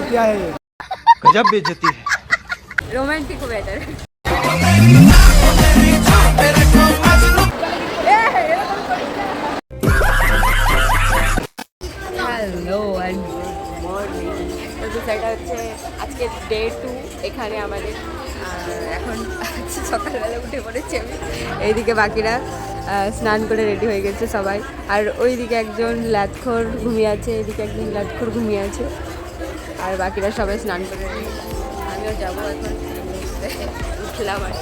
क्या है ये? गजब बेइज्जती है। Romantic weather. Hello and good morning. তো সেটা হচ্ছে আজকে ডে 2 এখানে আমাদের। এখন সকালবেলা উঠে পড়েছি আমি, এইদিকে বাকিরা স্নান করে রেডি হয়ে গেছে সবাই, আর ওইদিকে একজন লাতখোর ঘুমিয়ে আছে, এদিকে একজন লাতখোর ঘুমিয়ে আছে, আর বাকিরা সবাই স্নান করে রেডি। আমিও যাবো এখন, উঠলাম আর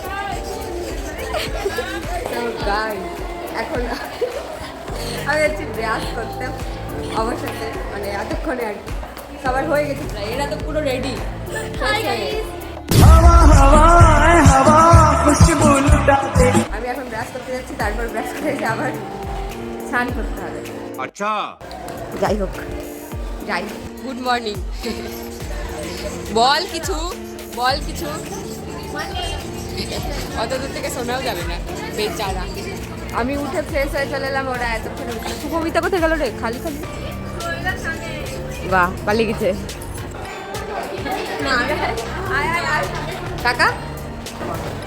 গাই। এখন আমি যাচ্ছি ব্রাশ করতে অবশ্যই, মানে এতক্ষণে আর কি সবার হয়ে গেছে প্রায়, এরা তো পুরো রেডি। আমি এখন ব্রাশ করতে যাচ্ছি, তারপর ব্রাশ করে এসে আবার স্নান করতে হবে। আচ্ছা যাই হোক গুড মর্নিং। বল কিছু, বল কিছু। অত দূর থেকে শোনাও যাবে না বেচারা। আমি উঠে ফ্রেশ হয়ে চলে এলাম, ওরা এতক্ষণ শুভমিতা কোথায় গেল রে? খালি খালি वाह पाली गए काका।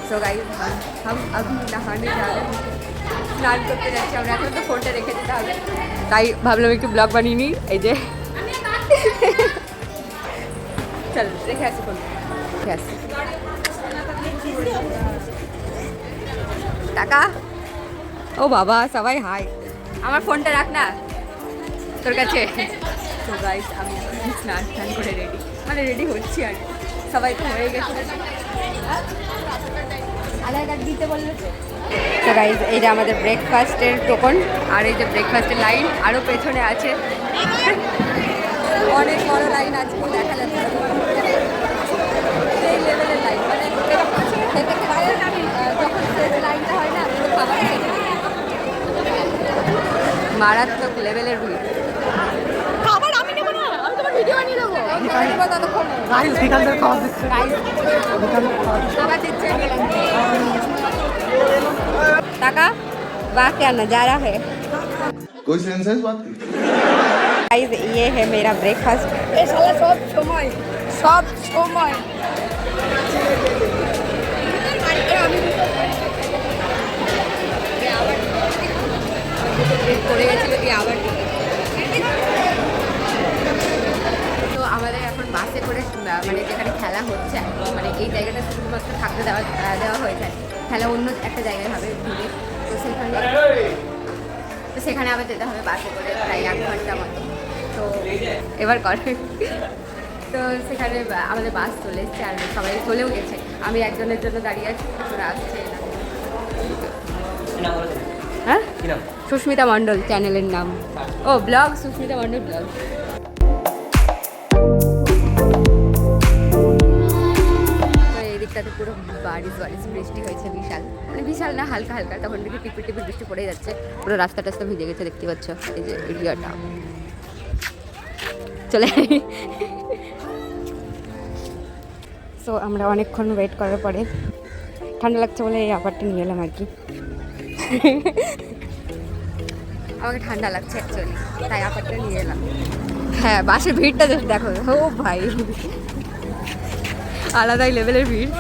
सो गाइस हम अभी नहाने जा रहे हैं, स्नान करते যাচ্ছি আমরা। এখন তো ফোনটা রেখে দিতে হবে, তাই ভাবলাম একটু ব্লগ বানিয়ে নিই। এই যে চল রেখে আসি ফোন, রেখে আসি। কাকা ও বাবা সবাই হাই, আমার ফোনটা রাখ না তোর কাছে। তো গাইস আমি স্নান করে রেডি, মানে রেডি হচ্ছি আর সবাই তো হয়ে গেছে। আধার কার্ড দিতে বললো তো। তো গাইস এই যে আমাদের ব্রেকফাস্টের টোকন, আর এই যে ব্রেকফাস্টের লাইন আরও পেছনে আছে, অনেক বড় লাইন আছে, দেখা যাচ্ছে সেই লেভেলের লাইন, মানে খেতে যখন লাইনটা হয় না খাবার খেতে মারাত্মক লেভেলের ভিড়। খাবার আমি নেবো না, আমি তোমার ভিডিও বানিয়ে দেবো। খাবার দিচ্ছে টাকা। वाह क्या नज़ारा है, कोई सेंस है इस बात की? गाइस ये है मेरा ब्रेकफास्ट। ए साला सब समय পড়ে গেছিল কি আবার। তো আমাদের এখন বাসে করে, মানে যেখানে খেলা হচ্ছে, মানে এই জায়গাটা শুধুমাত্র থাকতে দেওয়া হয়েছে, খেলা অন্য একটা জায়গায় হবে ঘুরে। তো সেখানে আবার যেতে হবে বাসে করে প্রায় 1 ঘন্টা মতো। তো এবার করে তো সেখানে আমাদের বাস চলে এসছে, আর সবাই চলেও গেছে। আমি একজনের জন্য দাঁড়িয়ে আছি, ওরা আসছে না। হ্যাঁ সুস্মিতা মণ্ডল চ্যানেলের নাম, ও ব্লগ সুস্মিতা মণ্ডল ব্লগ। এই দিকটাতে পুরো বারিশ বৃষ্টি হয়েছে, বিশাল, মানে বিশাল না হালকা হালকা, তখন দেখি টিপির বৃষ্টি পড়ে যাচ্ছে, পুরো রাস্তা টাস্তা ভিজে গেছে, দেখতে পাচ্ছ এই যে এরিয়াটা। চলে সো আমরা অনেকক্ষণ ওয়েট করার পরে ঠান্ডা লাগছে বলে এই আপারটা নিয়ে এলাম আর কি। আমাকে ঠান্ডা লাগছে অ্যাকচুয়ালি, তাই আপারটা নিয়ে এলাম। হ্যাঁ বাসের ভিড়টা দেখো, ও ভাই আলাদাই লেভেলের ভিড়।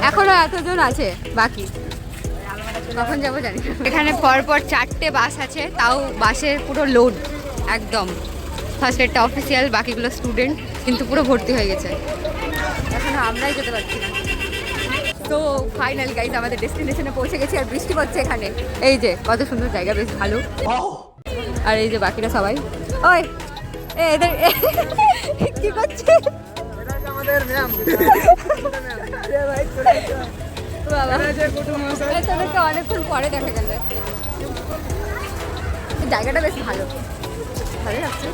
এখনো এতজন আছে বাকি, কখন যাবো জানি। এখানে পরপর 4টে বাস আছে, তাও বাসের পুরো লোড একদম। ফার্স্ট এডটা অফিসিয়াল, বাকিগুলো স্টুডেন্ট, কিন্তু পুরো ভর্তি হয়ে গেছে, এখনো আমরাই যেতে পারছি না। তো ফাইনালি গাইজ আমাদের ডেস্টিনেশনে পৌঁছে গেছি, আর বৃষ্টি পড়ছে এখানে। এই যে কত সুন্দর জায়গা, বেশ ভালো। আর এই যে বাকিরা সবাই, ওই এদের কি করছে? তোদেরকে অনেকক্ষণ পরে দেখা গেল। জায়গাটা বেশ ভালো লাগছে।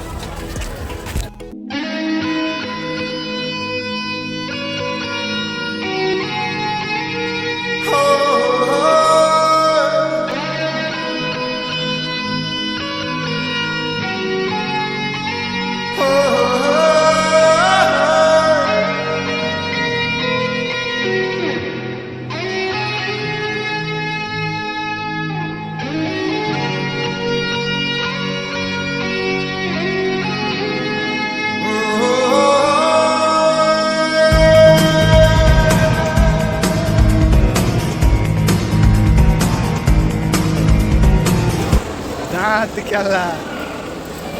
রাত খেলা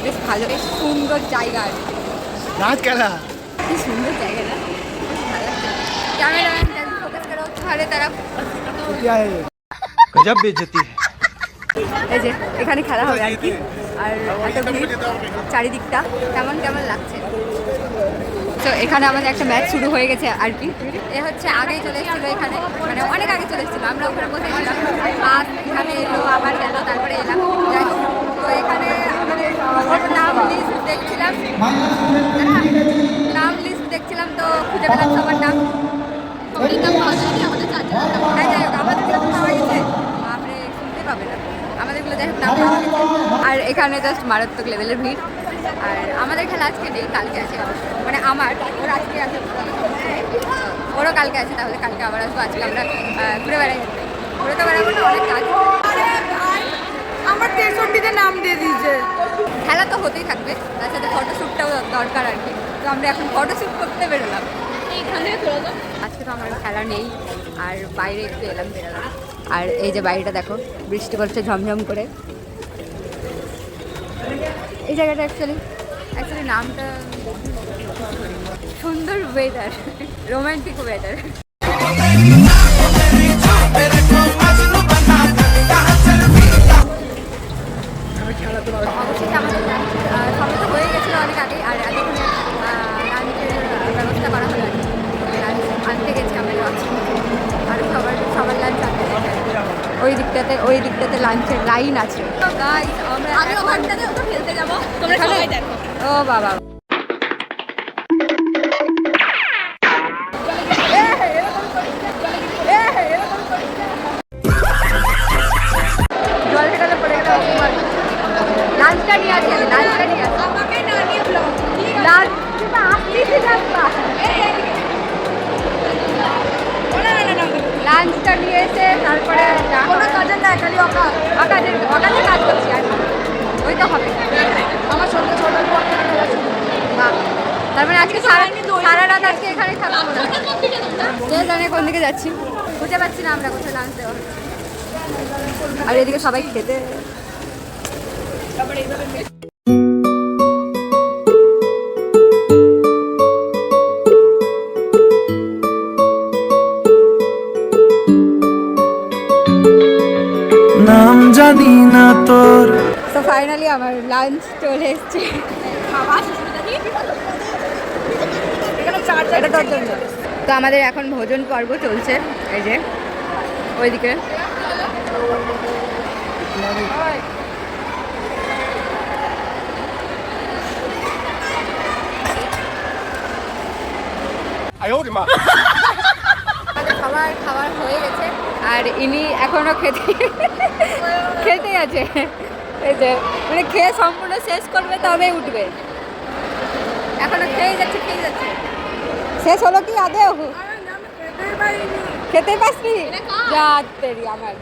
বেশ ভালো, বেশ সুন্দর জায়গা আর কি। রাত খেলা কি সুন্দর জায়গাটা, ভালো লাগছে। ক্যামেরাম্যান যারা ফোকাস করা হচ্ছে তাহলে তারা गजब बेइज्जती है। এই যে এখানে খেলা হবে আর কি। আর এত ভিড় চারিদিকটা, কেমন কেমন লাগছে। তো এখানে আমাদের একটা ম্যাচ শুরু হয়ে গেছে আর কি। এ হচ্ছে আগেই চলে এসেছিলো এখানে, মানে অনেক আগে চলে এসেছিলো, আমরা ওখানে বসেছিলাম, বাস এখানে এলো আবার গেল, তারপরে এলাম। যাই হোক, তো এখানে আমাদের নাম লিস্ট দেখছিলাম, নাম লিস্ট দেখছিলাম, তো খুঁজে পেলাম সবার নাম। হ্যাঁ যাই হোক, আমাদের নাম পাওয়া গেছে, আপনি শুনতে পাবে না, আমাদেরগুলো যাই হোক নাম পাওয়া গেছে। আর এখানে জাস্ট মারাত্মক লেভেলের ভিড়। আর আমাদের খেলা আজকে নেই, কালকে আছে, মানে আমার ওর আজকে আছে, ওরও কালকে আছে, তাহলে কালকে আবার আসবো। আজকে আমরা ঘুরে বেড়াই, ঘুরে তো বেড়াবো না, অনেক কাজ। আমার 63তে নাম দিয়ে দিয়েছে। খেলা তো হতেই থাকবে, তার সাথে ফটোশ্যুটটাও দরকার আর কি। তো আমরা এখন ফটোশ্যুট করতে বেরোলাম। আজকে তো আমার খেলা নেই, আর বাইরে একটু এলাম, বেরোলাম। আর এই যে বাইরেটা দেখো, বৃষ্টি পড়ছে ঝমঝম করে। এই জায়গাটা অ্যাকচুয়ালি নামটা সুন্দর, ওয়েদার রোমান্টিক ওয়েদার। অবশ্যই আমাদের সবাই তো হয়ে গেছিলো অনেক আগে, আর এতক্ষণে লাঞ্চের ব্যবস্থা করা হলো আর কি। লাঞ্চ আনতে গেছি আমরা, আর সবার লাঞ্চ আনতে গেছে। ওই দিকটাতে লাঞ্চের লাইন আছে। আমি ওখানটাতে ওটা খেলতে যাবো, তোমরা সবাই দেখো। ও বাবা, জল ঠেকাতে পড়ে গেলে অপমান। লাঞ্চটা নিয়ে আসি, লাঞ্চটা নিয়ে আসি, আমাকে না নিয়ে ব্লগ লাঞ্চ আসতেছি রাস্তা। লাঞ্চটা নিয়ে এসে তারপরে কোনো কাজের না, খালি অকাজের কাজ করছি আর কি। ওই তো হবে আমার ছোট ছোট বাহ। তার মানে আজকে সারা রাত আজকে এখানে থাকবো না। কে জানে কোন দিকে যাচ্ছি, বুঝতে পারছি না আমরা কোথায় লাঞ্চ দেওয়া হচ্ছে। আর এদিকে সবাই খেতে नाम जानी ना तोर। তো ফাইনালি আমার লাঞ্চ চলে এসছে। এটা তোর জন্য। তো আমাদের এখন ভোজন পর্ব চলছে, এই যে ওইদিকে। খাবার হয়ে গেছে, আর ইনি এখনো খেতেই আছে। এই যে মানে খেয়ে সম্পূর্ণ শেষ করবে তবে উঠবে, এখনো খেয়ে যাচ্ছে। শেষ হলো কি আদেও? খেতে পাসনি? যা তেরি আমার।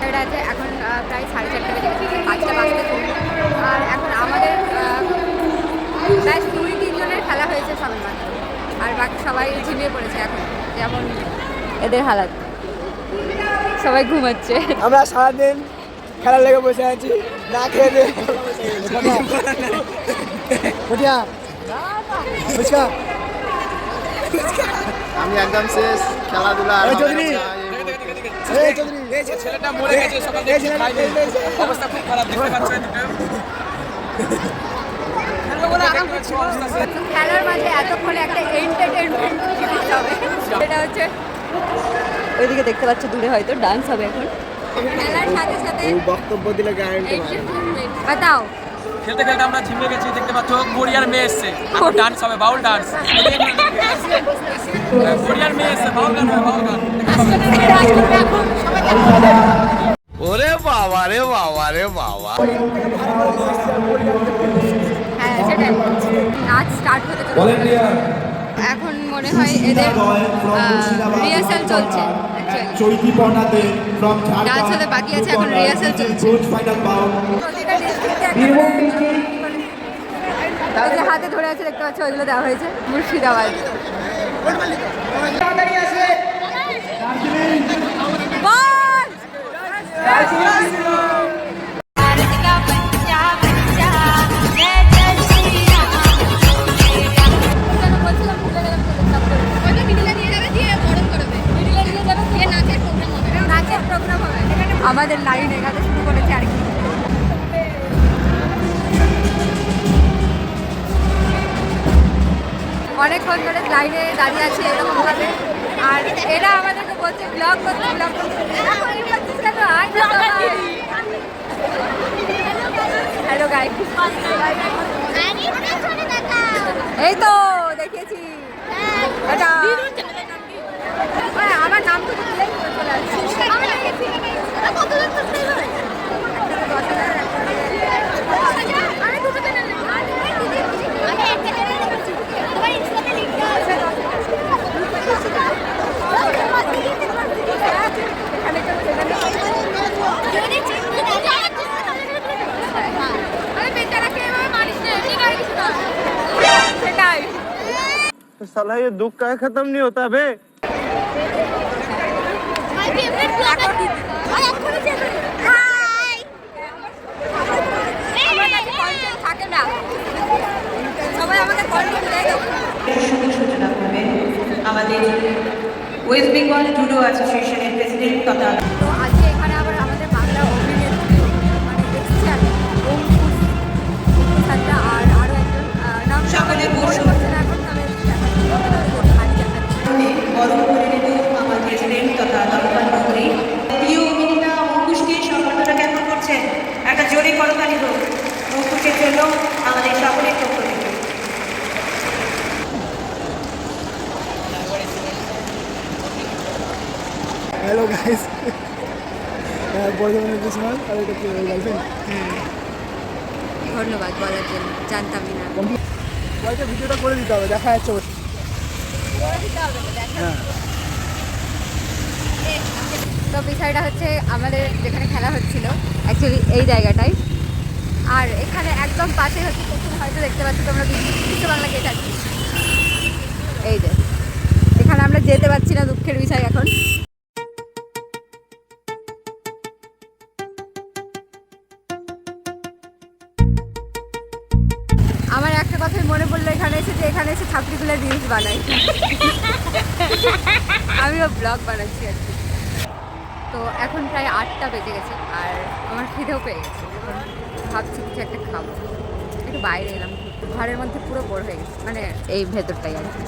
এটা আছে এখন প্রায় 4:30 বেজে গেছে, 5টা বাজতে চলবে। আর এখন আমাদের প্রায় 2-3 জনের খেলা হয়েছে সবাই মাত্র, আর বাকি সবাই ঝিমিয়ে পড়েছে এখন, যেমন এদের হালাত, সবাই ঘুমাচ্ছে। আমরা সারাদিন খেলা লেগে বসে আছি, না খেয়ে দিয়ে আমি একদম শেষ খেলাধুলা আর হবে না। ছেলেটা মরে গেছে, সকাল থেকে খাইনি, অবস্থা খুব খারাপ, দেখতে পাচ্ছেন। খেলার মাঝে এতক্ষণে একটা এন্টারটেনমেন্ট জিনিস হবে, সেটা হচ্ছে ওইদিকে দেখতে পাচ্ছ দূরে হয়তো ডান্স হবে এখন। খেলার সাথে সাথে বক্তব্য দিলে গ্যারান্টি বাতাও। খেলতে খেলতে আমরা ঝিমিয়ে গেছি, দেখতে পাচ্ছ কোরিয়ার মেয়ে এসছে, এখন ডান্স হবে, বাউল ডান্স। কোরিয়ার মেয়ে এসছে, বাউল গান হবে, বাউল গান। ওরে বাবা রে বাবা রে বাবা। হ্যাঁ সেটাই, নাচ স্টার্ট হতে চলেছে এখন, মনে হয় এদের রিহার্সাল চলছে। ডান্স হতে বাকি আছে, এখন রিহার্সাল চলছে। হাতে ধরে আছে দেখতে পাচ্ছ, ওইগুলো দেওয়া হয়েছে মুর্শিদাবাদ। বল প্রোগ্রাম হবে আমাদের লাইন এখানে শুরু করেছে আর কি। অনেকক্ষণ ধরে লাইনে দাঁড়িয়ে আছে এরকম ভাবে, আর এরা আমাদেরকে বলছে ব্লগ করতে ব্লগ করতে। হ্যালো গাইস, এই তো দেখিয়েছি এটা। আমার নাম তো চলে আসছে। साला ये दुख का खत्म नहीं होता बे। থাকে না, সবাই আমাদের কন্টেন্ট দেয়। সূচনা করবেন আমাদের ওয়েস্ট বেঙ্গল জুডো অ্যাসোসিয়েশনের প্রেসিডেন্ট তথা তো আজকে এখানে আবার আমাদের বাংলা অভিনেত্রী মানে দেখছি আমি অঙ্কুশ একটা আর আরও একজন নাম সকলে বসুন। করছে না এখন আমি বরং করে নেব আমার প্রেসিডেন্ট তথা দলপাল মন্ত্রী প্রিয় অভিনেতা অঙ্কুশকে সম্বর্ধনা জ্ঞাপন করছেন। একটা জোরে করতালি হোক অঙ্কুশের জন্য আমাদের সকলের পক্ষ থেকে। हेलो गाइस, বর্ধমানের বিশাল আর এটা কি গার্লফ্রেন্ড? ধন্যবাদ বলার জন্য, জানতামই না। ওইটা ভিডিওটা করে দিতে হবে, দেখা যাচ্ছে অবশ্যই। হ্যাঁ, তো বিষয়টা হচ্ছে আমাদের যেখানে খেলা হচ্ছিল অ্যাকচুয়ালি এই জায়গাটায়, আর এখানে একদম পাশে হচ্ছে প্রথম হয়তো দেখতে পাচ্ছি তোমরা বিশ্ব বাংলা গেট আছে, এই যে এখানে আমরা যেতে পারছি না, দুঃখের বিষয়। এখন আমার একটা কথাই মনে পড়লো এখানে এসে, যে এখানে এসে ছাত্রীগুলো রিলস বানাই, আমিও ব্লগ বানাচ্ছি আর কি। তো এখন প্রায় 8টা বেজে গেছে আর আমার খিদেও পেয়ে গেছে। এখন ভাবছি কিছু একটা খাবো, একটু বাইরে এলাম, ঘরের মধ্যে পুরো বোর হয়ে গেছে, মানে এই ভেতরটাই আর কি।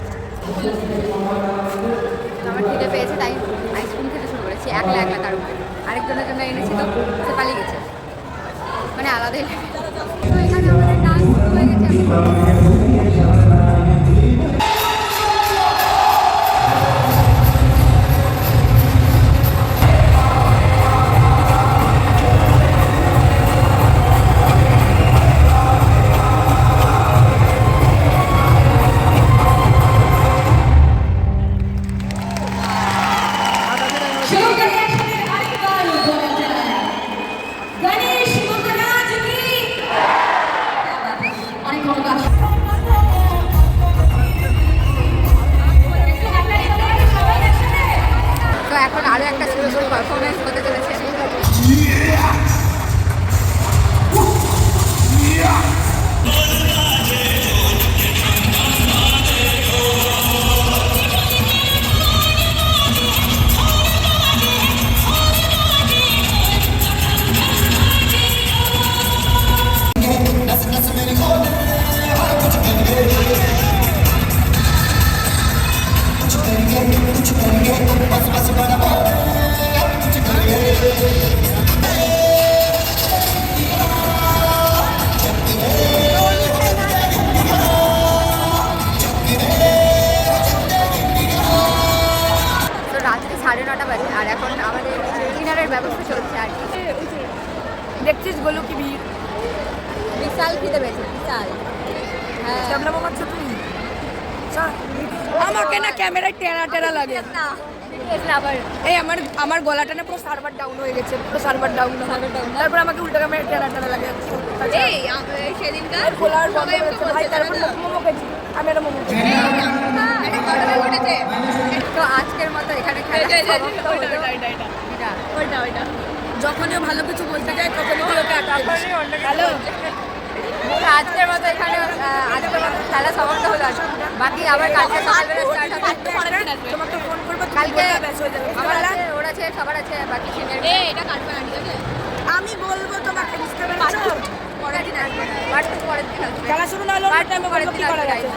আমার খিদে পেয়েছে তাই আইসক্রিম খেতে শুরু করেছি, একলা একলা। তার উপরে আরেকজনের জন্য এনেছি, তো সে পালিয়ে গেছে, মানে আলাদাই লাগে। তো এখানে আমাদের ডান্স শুরু হয়ে গেছে তো এখন আরও একটা সুন্দর পারফরমেন্স হতে চলেছে। রাত্রি 9:30 বাজে আর এখন আমাদের ডিনারের ব্যবস্থা চলছে আর কি। দেখছিস বলো কি ভিড়, বিশাল খিদে পেয়েছে, বিশাল। হ্যাঁ, ক্যামেরা মারছো তুমি, আমাকে না ক্যামেরায় টেরা টেরা লাগে। আবার এই আমার গলাটা না পুরো সার্ভার ডাউন হয়ে গেছে, পুরো সার্ভার ডাউন। তারপর আমাকে উল্টো ক্যামেরা টেরা টেরা লাগে। এই সেদিনকার খোলার বন্ধ হয়েছে ভাই, তারপর মোমো খেয়েছি আমি, একটা মোমো খেয়েছি। তো আজকের মতো এখানে খেলা সমাপ্ত হলো। এটা যখনই ও ভালো কিছু বলতে যায় তখনই তুই ওকে আটকাবি। হ্যালো, আজকের মতো এখানে আজকের মতো খেলা সমাপ্ত হলো। বাকি আবার কালকে সকালবেলা স্টার্ট হবে। তোমাকে ফোন করবো, কালকে ব্যাস হয়ে যাবে। আমার ওরা আছে, সবার আছে, বাকি সিনিয়র এটা কাটবে না, ঠিক আছে? আমি বলবো তোমাকে, বুঝতে পেরেছো? পরের দিন আসবে না, বাট পরের দিন আসবে। খেলা শুরু না হলো But টাইমে পরের বলবো দিন কি করা আসবে, যাচ্ছে।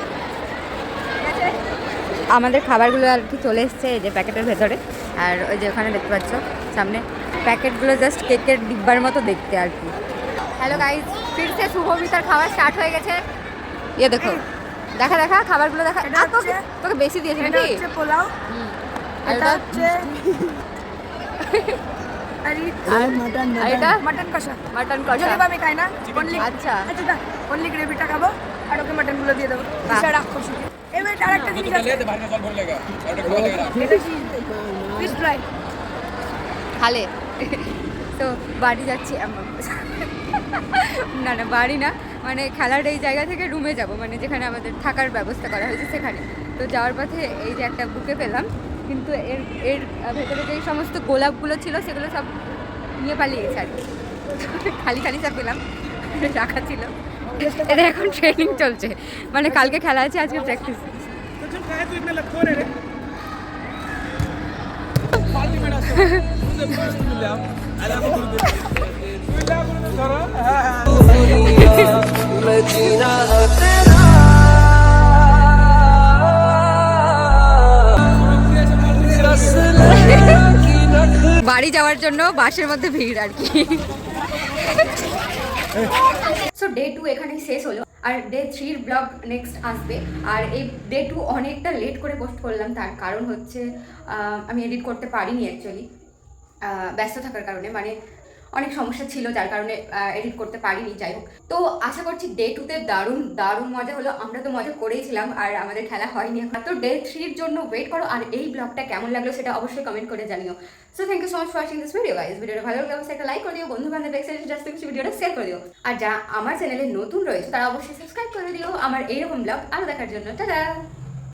guys। আমাদের খাবারগুলো আর কি চলে এসছে এই যে প্যাকেটের ভেতরে, আর ওই যে ওখানে দেখতে পাচ্ছ সামনে প্যাকেটগুলো জাস্ট কেকের ডিব্বার মতো দেখতে আর কি। হ্যালো গাইজ, ফিরছে শুভমিতার খাওয়া স্টার্ট হয়ে গেছে। ইয়ে দেখো, দেখা দেখা খাবারগুলো দেখা। এটা হচ্ছে তোকে বেশি দিয়েছে এটা নাকি? হচ্ছে পোলাও, আর এটা এটা হচ্ছে আর এটা মাটন কষা। মাটন কষা। যদি আমি খাই না অনলি আচ্ছা। অনলি গ্রেভিটা খাবো আর ওকে মাটন গুলো দিয়ে দেবো। বিষয় রাক্ষস। এবার আরেকটা জিনিস আছে, ले बाहर का जल भर लेगा और एक खा लेगा এটা কি ফিশ ফ্রাই। খালে তো বাড়ি যাচ্ছি না না বাড়ি না, মানে খেলার এই জায়গা থেকে রুমে যাব, মানে যেখানে আমাদের থাকার ব্যবস্থা করা হয়েছে সেখানে। তো যাওয়ার পথে এই যে একটা বুকে পেলাম, কিন্তু এর এর ভেতরে যে সমস্ত গোলাপগুলো ছিল সেগুলো সব নিয়ে পালিয়ে গেছে আর কি। খালি খালি সব পেলাম, রাখা ছিল। এদের এখন ট্রেনিং চলছে, মানে কালকে খেলা আছে, আজকে প্র্যাকটিস। पार्टी में डालते हैं मुझे फर्स्ट मिल जाओ आई लव यू मैं जीना तेरा বাড়ি যাওয়ার জন্য বাসের মধ্যে ভিড় আর কি। সো ডে 2 এখানেই শেষ হলো, আর ডে 3 ব্লগ নেক্সট আসবে। আর এই ডে 2 অনেকটা লেট করে পোস্ট করলাম, তার কারণ হচ্ছে আমি এডিট করতে পারিনি অ্যাকচুয়ালি, ব্যস্ত থাকার কারণে, মানে অনেক সমস্যা ছিল যার কারণে এডিট করতে পারিনি। যাই হোক, তো আশা করছি ডে 2তে দারুণ দারুণ মজা হলো। আমরা তো মজা করেইছিলাম আর আমাদের খেলা হয়নি এখন। তো ডে 3 জন্য ওয়েট করো, আর এই ব্লগটা কেমন লাগলো সেটা অবশ্যই কমেন্ট করে জানিও। So thank you so much for watching this video guys. ভিডিওটা ভালো লাগলে অবশ্যই একটা লাইক করে দিও, বন্ধু বান্ধব এক্সাইটেড জাস্ট কিছু ভিডিওটা শেয়ার করে দিও, আর যা আমার চ্যানেলে নতুন রয়েছে তারা অবশ্যই সাবস্ক্রাইব করে দিও আমার এইরকম ব্লগ আরও দেখার জন্য। টাটা।